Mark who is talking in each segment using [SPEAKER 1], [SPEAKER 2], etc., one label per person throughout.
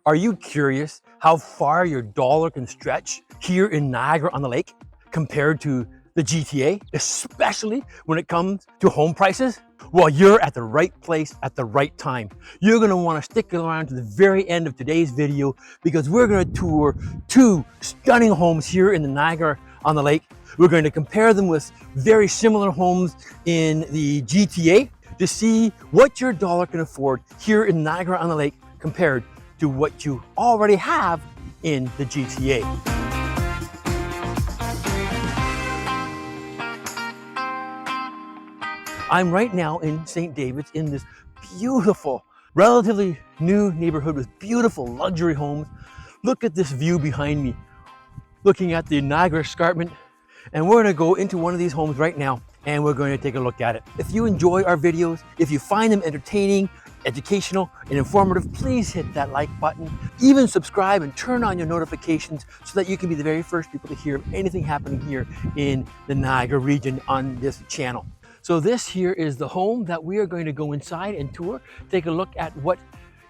[SPEAKER 1] Are you curious how far your dollar can stretch here in Niagara-on-the-Lake compared to the GTA, especially when it comes to home prices? Well, you're at the right place at the right time. You're gonna wanna stick around to the very end of today's video because we're gonna tour two stunning homes here in the Niagara-on-the-Lake. We're going to compare them with very similar homes in the GTA to see what your dollar can afford here in Niagara-on-the-Lake compared to what you already have in the GTA. I'm right now in St. David's in this beautiful, relatively new neighborhood with beautiful luxury homes. Look at this view behind me, looking at the Niagara Escarpment. And we're gonna go into one of these homes right now and we're going to take a look at it. If you enjoy our videos, if you find them entertaining, educational, and informative, please hit that like button. Even subscribe and turn on your notifications so that you can be the very first people to hear anything happening here in the Niagara region on this channel. So this here is the home that we are going to go inside and tour, take a look at what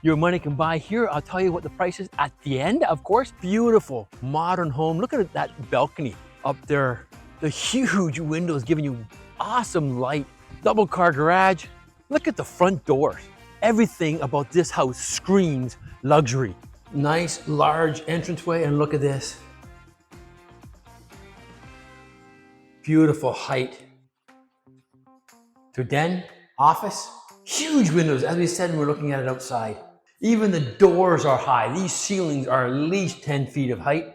[SPEAKER 1] your money can buy here. I'll tell you what the price is at the end, of course. Beautiful, modern home. Look at that balcony up there. The huge windows giving you awesome light. Double car garage. Look at the front doors. Everything about this house screams luxury. Nice large entranceway, and look at this. Beautiful height. To den, office, huge windows. As we said, we're looking at it outside. Even the doors are high. These ceilings are at least 10 feet of height.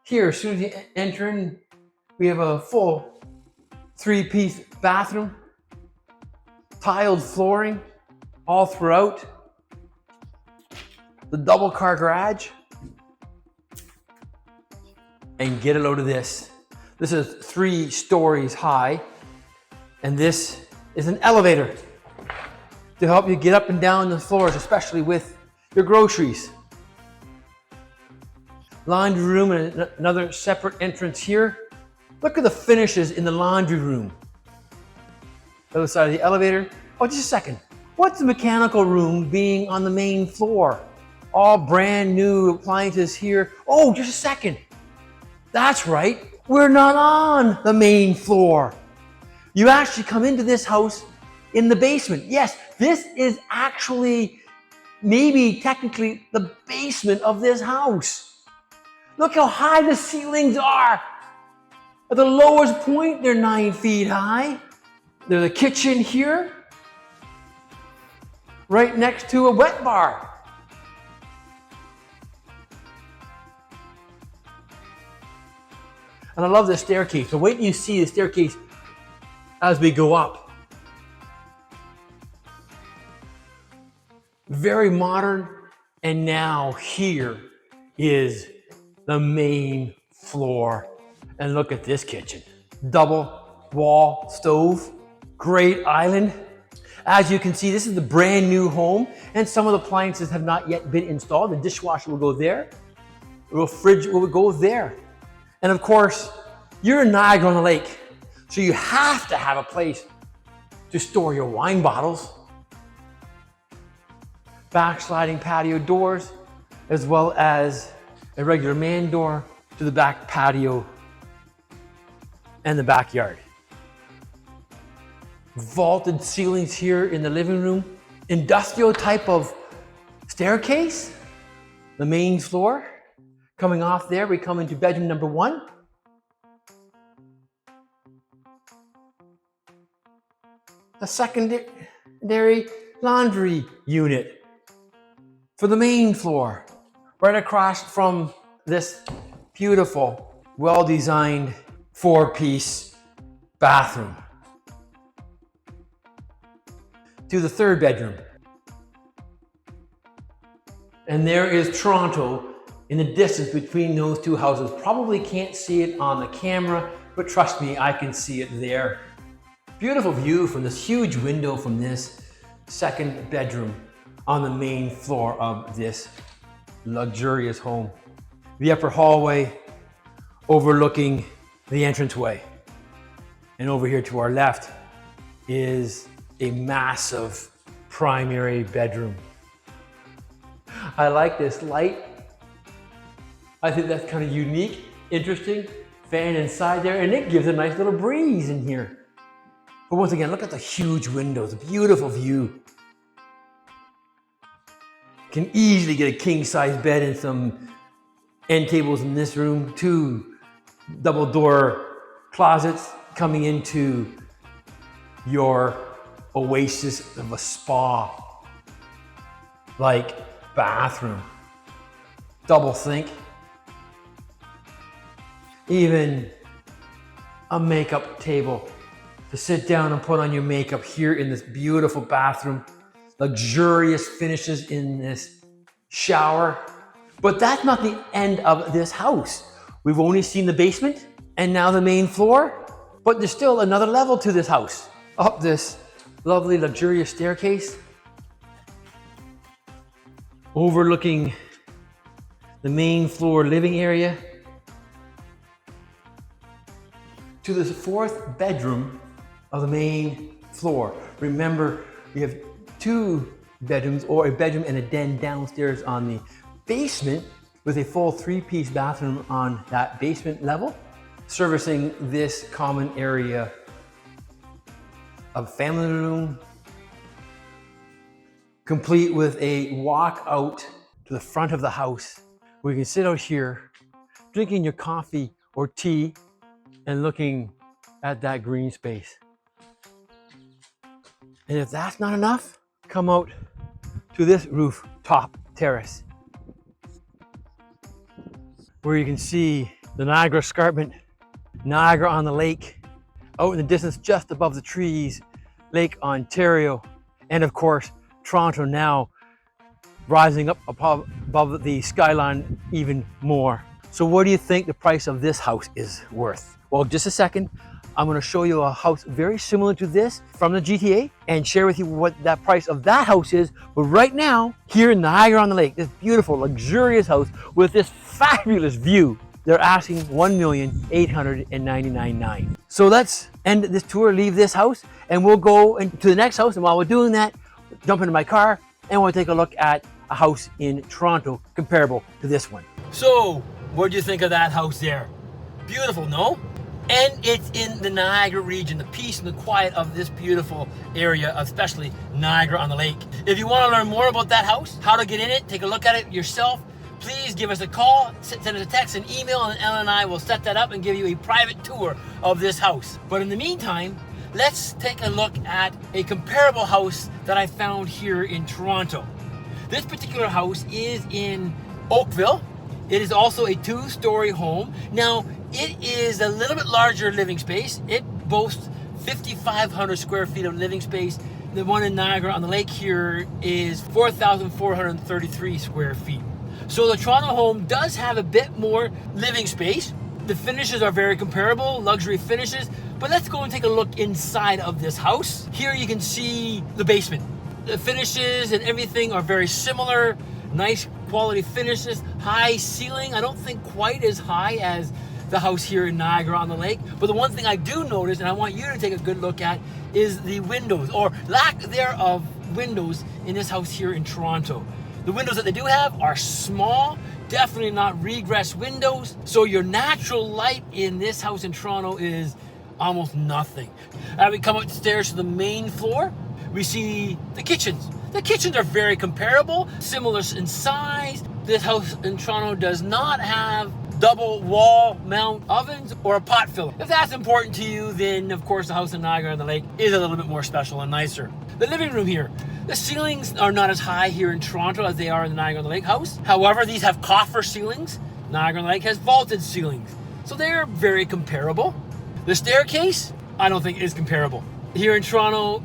[SPEAKER 1] Here, as soon as you enter in, we have a full 3-piece bathroom, tiled flooring all throughout, the double car garage, and get a load of this. This is 3 stories high, and this is an elevator to help you get up and down the floors, especially with your groceries. Laundry room and another separate entrance here. Look at the finishes in the laundry room. The other side of the elevator. Oh, just a second. What's the mechanical room being on the main floor? All brand new appliances here. Oh, just a second. That's right. We're not on the main floor. You actually come into this house in the basement. Yes, this is actually maybe technically the basement of this house. Look how high the ceilings are. At the lowest point, they're 9 feet high. There's a kitchen here, right next to a wet bar. And I love the staircase. So wait till you see the staircase as we go up. Very modern. And now here is the main floor. And look at this kitchen. Double wall stove, great island. As you can see, this is the brand new home and some of the appliances have not yet been installed. The dishwasher will go there. The fridge will go there. And of course, you're in Niagara-on-the-Lake, so you have to have a place to store your wine bottles. Backsliding patio doors, as well as a regular man door to the back patio and the backyard. Vaulted ceilings here in the living room. Industrial type of staircase. The main floor. Coming off there, we come into bedroom number 1. A secondary laundry unit for the main floor. Right across from this beautiful, well-designed 4-piece bathroom. To the 3rd bedroom. And there is Toronto in the distance between those two houses. Probably can't see it on the camera, but trust me, I can see it there. Beautiful view from this huge window from this 2nd bedroom on the main floor of this luxurious home. The upper hallway overlooking the entranceway. And over here to our left is a massive primary bedroom. I like this light. I think that's kind of unique, interesting. Fan inside there, and it gives a nice little breeze in here. But once again, look at the huge windows, a beautiful view. Can easily get a king-size bed and some end tables in this room, 2 double door closets coming into your oasis of a spa like bathroom, double sink, even a makeup table to sit down and put on your makeup here in this beautiful bathroom. Luxurious finishes in this shower. But that's not the end of this house. We've only seen the basement and now the main floor, but there's still another level to this house. Up this lovely luxurious staircase, overlooking the main floor living area, to this 4th bedroom of the main floor. Remember, we have 2 bedrooms, or a bedroom and a den downstairs on the basement, with a full 3-piece bathroom on that basement level, servicing this common area of family room, complete with a walk out to the front of the house, where you can sit out here, drinking your coffee or tea, and looking at that green space. And if that's not enough, come out to this rooftop terrace, where you can see the Niagara Escarpment, Niagara-on-the-Lake, out in the distance just above the trees, Lake Ontario, and of course, Toronto now rising up above the skyline even more. So what do you think the price of this house is worth? Well, just a second, I'm going to show you a house very similar to this from the GTA and share with you what that price of that house is. But right now, here in Niagara-on-the-Lake, this beautiful, luxurious house with this fabulous view, they're asking $1,899,900. So let's end this tour, leave this house, and we'll go into the next house. And while we're doing that, jump into my car and we'll take a look at a house in Toronto comparable to this one. So, what do you think of that house there? Beautiful, no? And it's in the Niagara region, the peace and the quiet of this beautiful area, especially Niagara-on-the-Lake. If you want to learn more about that house, how to get in it, take a look at it yourself, please give us a call, send us a text, an email, and Ellen and I will set that up and give you a private tour of this house. But in the meantime, let's take a look at a comparable house that I found here in Toronto. This particular house is in Oakville. It is also a 2-story home. Now, it is a little bit larger living space. It boasts 5,500 square feet of living space. The one in Niagara-on-the-Lake here is 4,433 square feet. So the Toronto home does have a bit more living space. The finishes are very comparable, luxury finishes. But let's go and take a look inside of this house. Here you can see the basement. The finishes and everything are very similar. Nice quality finishes, high ceiling. I don't think quite as high as the house here in Niagara-on-the-Lake. But the one thing I do notice, and I want you to take a good look at, is the windows, or lack thereof windows in this house here in Toronto. The windows that they do have are small, definitely not regress windows. So your natural light in this house in Toronto is almost nothing. As we come upstairs to the main floor, we see the kitchens. The kitchens are very comparable, similar in size. This house in Toronto does not have double wall mount ovens or a pot filler. If that's important to you, then of course the house in Niagara-on-the-Lake is a little bit more special and nicer. The living room here, the ceilings are not as high here in Toronto as they are in the Niagara-on-the-Lake house. However, these have coffer ceilings. Niagara-on-the-Lake has vaulted ceilings. So they're very comparable. The staircase, I don't think is comparable. Here in Toronto,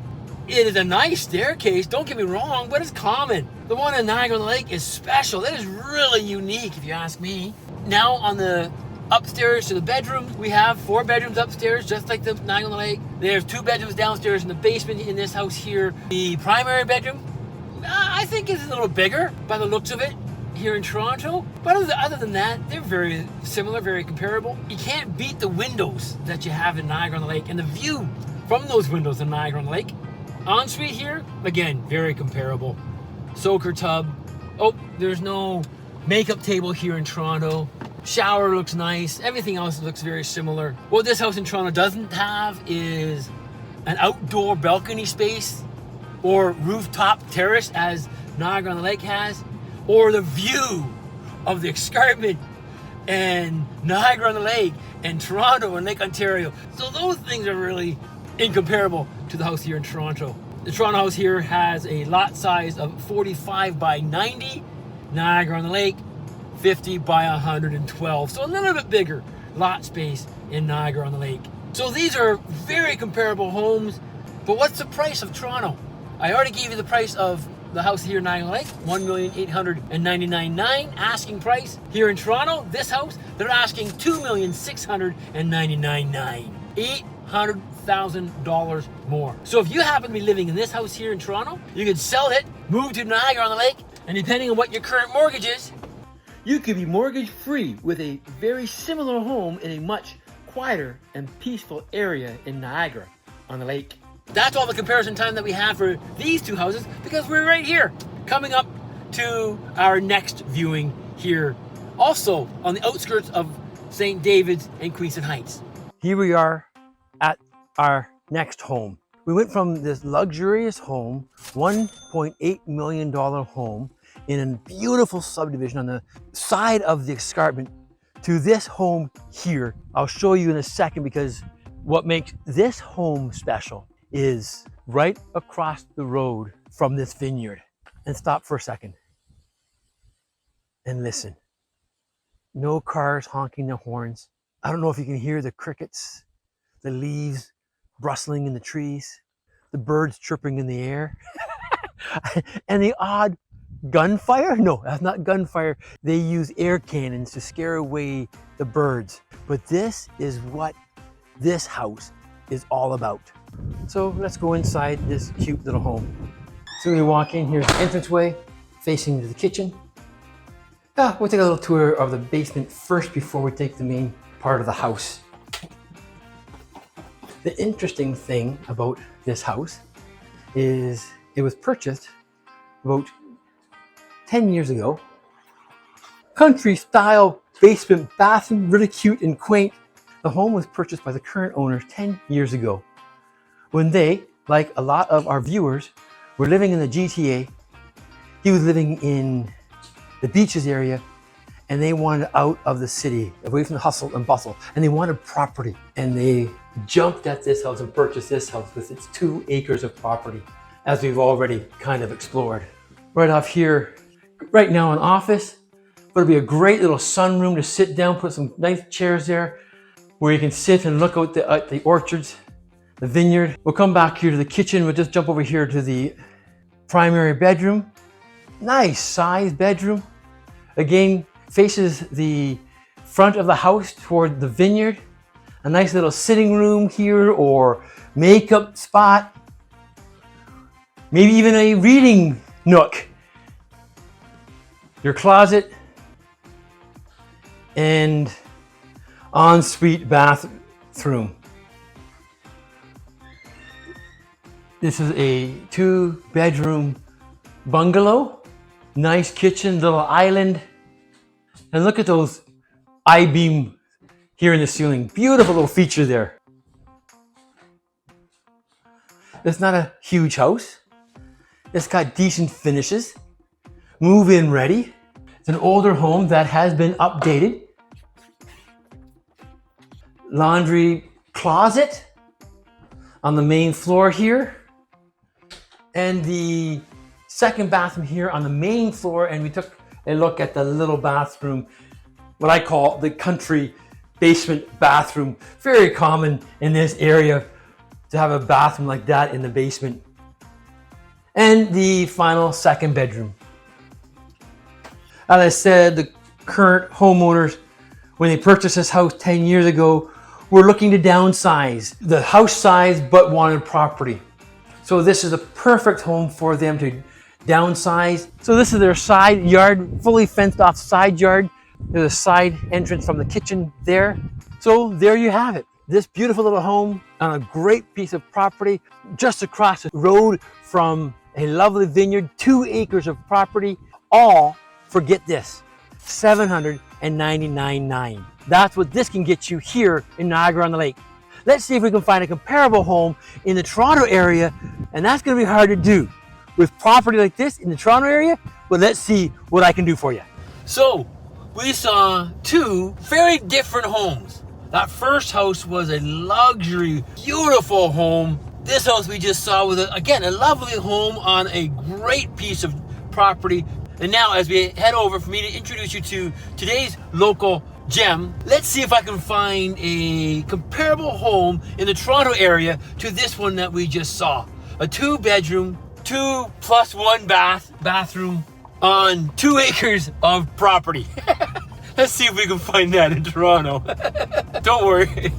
[SPEAKER 1] it is a nice staircase, don't get me wrong, but it's common. The one in Niagara-on-the-Lake is special. That is really unique, if you ask me. Now on the upstairs to the bedroom, we have 4 bedrooms upstairs, just like the Niagara-on-the-Lake. There's 2 bedrooms downstairs in the basement in this house here. The primary bedroom, I think is a little bigger by the looks of it here in Toronto. But other than that, they're very similar, very comparable. You can't beat the windows that you have in Niagara-on-the-Lake and the view from those windows in Niagara-on-the-Lake. Ensuite here, again, very comparable. Soaker tub, Oh, there's no makeup table here in Toronto. Shower looks nice. Everything else looks very similar. What this house in Toronto doesn't have is an outdoor balcony space or rooftop terrace as Niagara-on-the-Lake has, or the view of the escarpment and Niagara-on-the-Lake and Toronto and Lake Ontario. So those things are really incomparable to the house here in Toronto. The Toronto house here has a lot size of 45 by 90. Niagara-on-the-Lake 50 by 112, so a little bit bigger lot space in Niagara-on-the-Lake. So these are very comparable homes, but what's the price of Toronto? I already gave you the price of the house here in Niagara-on-the-Lake, $1,899,999 asking price. Here in Toronto, this house, they're asking $2,699,999, $800,000 more. So if you happen to be living in this house here in Toronto, you could sell it, move to Niagara-on-the-Lake, and depending on what your current mortgage is, you could be mortgage free with a very similar home in a much quieter and peaceful area in Niagara-on-the-Lake. That's all the comparison time that we have for these two houses because we're right here, coming up to our next viewing here, also on the outskirts of St. David's and Queenston Heights. Here we are at our next home. We went from this luxurious home, $1.8 million home, in a beautiful subdivision on the side of the escarpment to this home here. I'll show you in a second because what makes this home special is right across the road from this vineyard. And stop for a second and listen. No cars honking their horns. I don't know if you can hear the crickets, the leaves rustling in the trees, the birds chirping in the air, and the odd gunfire? No, that's not gunfire. They use air cannons to scare away the birds. But this is what this house is all about. So let's go inside this cute little home. So we walk in, here's the entranceway facing to the kitchen. We'll take a little tour of the basement first before we take the main part of the house. The interesting thing about this house is it was purchased about 10 years ago. Country style basement bathroom, really cute and quaint. The home was purchased by the current owners 10 years ago when they, like a lot of our viewers, were living in the GTA. He was living in the beaches area and they wanted out of the city, away from the hustle and bustle, and they wanted property. And they jumped at this house and purchased this house with its 2 acres of property, as we've already kind of explored. Right off here, right now an office, but it'll be a great little sunroom to sit down, put some nice chairs there where you can sit and look out at the orchards, the vineyard. We'll come back here to the kitchen. We'll just jump over here to the primary bedroom. Nice size bedroom. Again, faces the front of the house toward the vineyard. A nice little sitting room here or makeup spot. Maybe even a reading nook. Your closet and ensuite bathroom. This is a 2-bedroom bungalow. Nice kitchen, little island. And look at those I-beam here in the ceiling. Beautiful little feature there. It's not a huge house. It's got decent finishes. Move-in ready. It's an older home that has been updated. Laundry closet on the main floor here. And the second bathroom here on the main floor. And we took a look at the little bathroom, what I call the country basement bathroom. Very common in this area to have a bathroom like that in the basement. And the final second bedroom. As I said, the current homeowners, when they purchased this house 10 years ago, were looking to downsize the house size but wanted property. So this is a perfect home for them to downsize. So this is their side yard, fully fenced off side yard. There's a side entrance from the kitchen there. So there you have it. This beautiful little home on a great piece of property just across the road from a lovely vineyard, 2 acres of property, all for, get this, $799,900. That's what this can get you here in Niagara-on-the-Lake. Let's see if we can find a comparable home in the Toronto area, and that's going to be hard to do with property like this in the Toronto area, but let's see what I can do for you. So we saw two very different homes. That first house was a luxury, beautiful home. This house we just saw was, again, a lovely home on a great piece of property. And now as we head over for me to introduce you to today's local gem, let's see if I can find a comparable home in the Toronto area to this one that we just saw. A 2-bedroom, 2+1 bathroom on 2 acres of property. Let's see if we can find that in Toronto. Don't worry,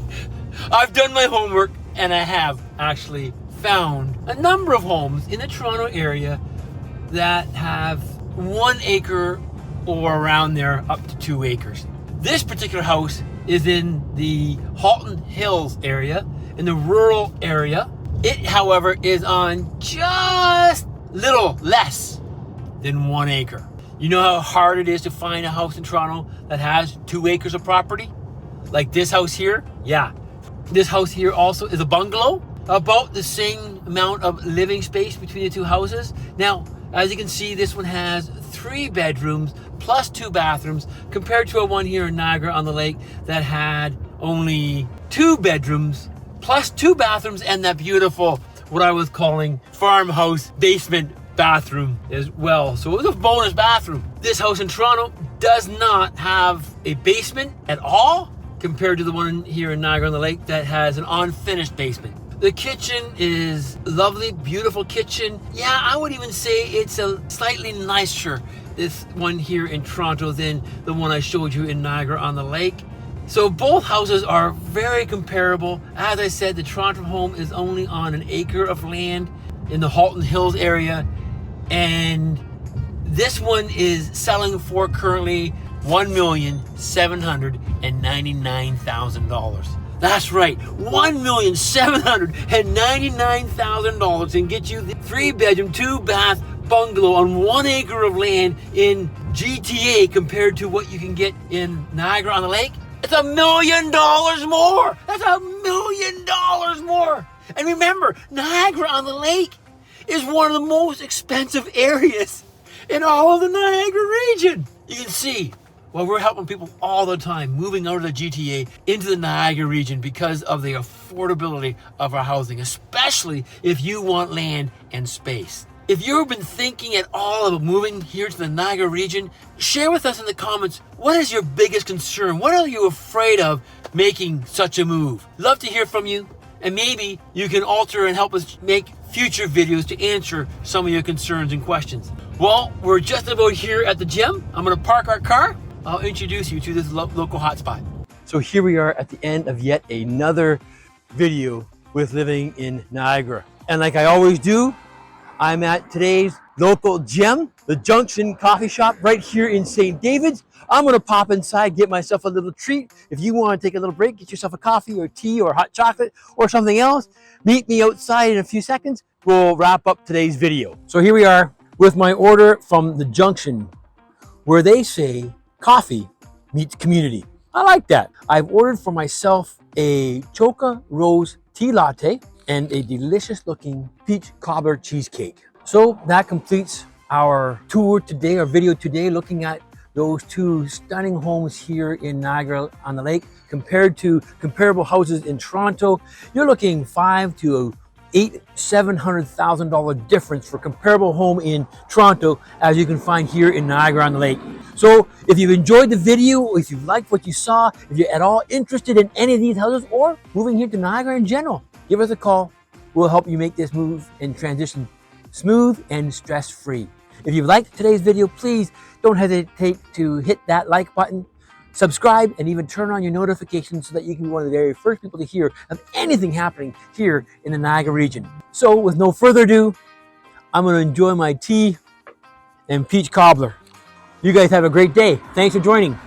[SPEAKER 1] I've done my homework and I have actually found a number of homes in the Toronto area that have 1 acre or around there up to 2 acres. This particular house is in the Halton Hills area, in the rural area. It, however, is on just little less than 1 acre. You know how hard it is to find a house in Toronto that has 2 acres of property? Like this house here? Yeah. This house here also is a bungalow, about the same amount of living space between the two houses. Now, as you can see, this one has 3 bedrooms plus 2 bathrooms compared to a one here in Niagara-on-the-Lake that had only 2 bedrooms plus 2 bathrooms and that beautiful, what I was calling farmhouse basement bathroom as well. So it was a bonus bathroom. This house in Toronto does not have a basement at all compared to the one here in Niagara-on-the-Lake that has an unfinished basement. The kitchen is lovely, beautiful kitchen. Yeah, I would even say it's a slightly nicer, this one here in Toronto, than the one I showed you in Niagara-on-the-Lake. So both houses are very comparable. As I said, the Toronto home is only on 1 acre of land in the Halton Hills area, and this one is selling for currently $1,799,000. That's right, $1,799,000 and get you the 3-bedroom, 2-bath bungalow on 1 acre of land in GTA compared to what you can get in Niagara-on-the-Lake. It's $1 million more. That's $1 million more. And remember, Niagara-on-the-Lake is one of the most expensive areas in all of the Niagara region. You can see, well, we're helping people all the time moving out of the GTA into the Niagara region because of the affordability of our housing, especially if you want land and space. If you've been thinking at all about moving here to the Niagara region, share with us in the comments, what is your biggest concern? What are you afraid of making such a move? Love to hear from you, and maybe you can alter and help us make future videos to answer some of your concerns and questions. Well, we're just about here at the gym. I'm gonna park our car. I'll introduce you to this local hotspot. So here we are at the end of yet another video with living in Niagara. And like I always do, I'm at today's local gem, the Junction coffee shop right here in St. David's. I'm gonna pop inside, get myself a little treat. If you wanna take a little break, get yourself a coffee or tea or hot chocolate or something else, meet me outside in a few seconds. We'll wrap up today's video. So here we are with my order from the Junction, where they say coffee meets community. I like that. I've ordered for myself a Choca Rose tea latte and a delicious looking peach cobbler cheesecake. So that completes our tour today, our video today, looking at those two stunning homes here in Niagara-on-the-Lake compared to comparable houses in Toronto. You're looking $500,000 to $700,000 difference for comparable home in Toronto as you can find here in Niagara-on-the-Lake. So if you've enjoyed the video, if you liked what you saw, if you're at all interested in any of these houses or moving here to Niagara in general, give us a call. We'll help you make this move and transition smooth and stress-free. If you've liked today's video, please don't hesitate to hit that like button, subscribe, and even turn on your notifications so that you can be one of the very first people to hear of anything happening here in the Niagara region. So with no further ado, I'm going to enjoy my tea and peach cobbler. You guys have a great day. Thanks for joining.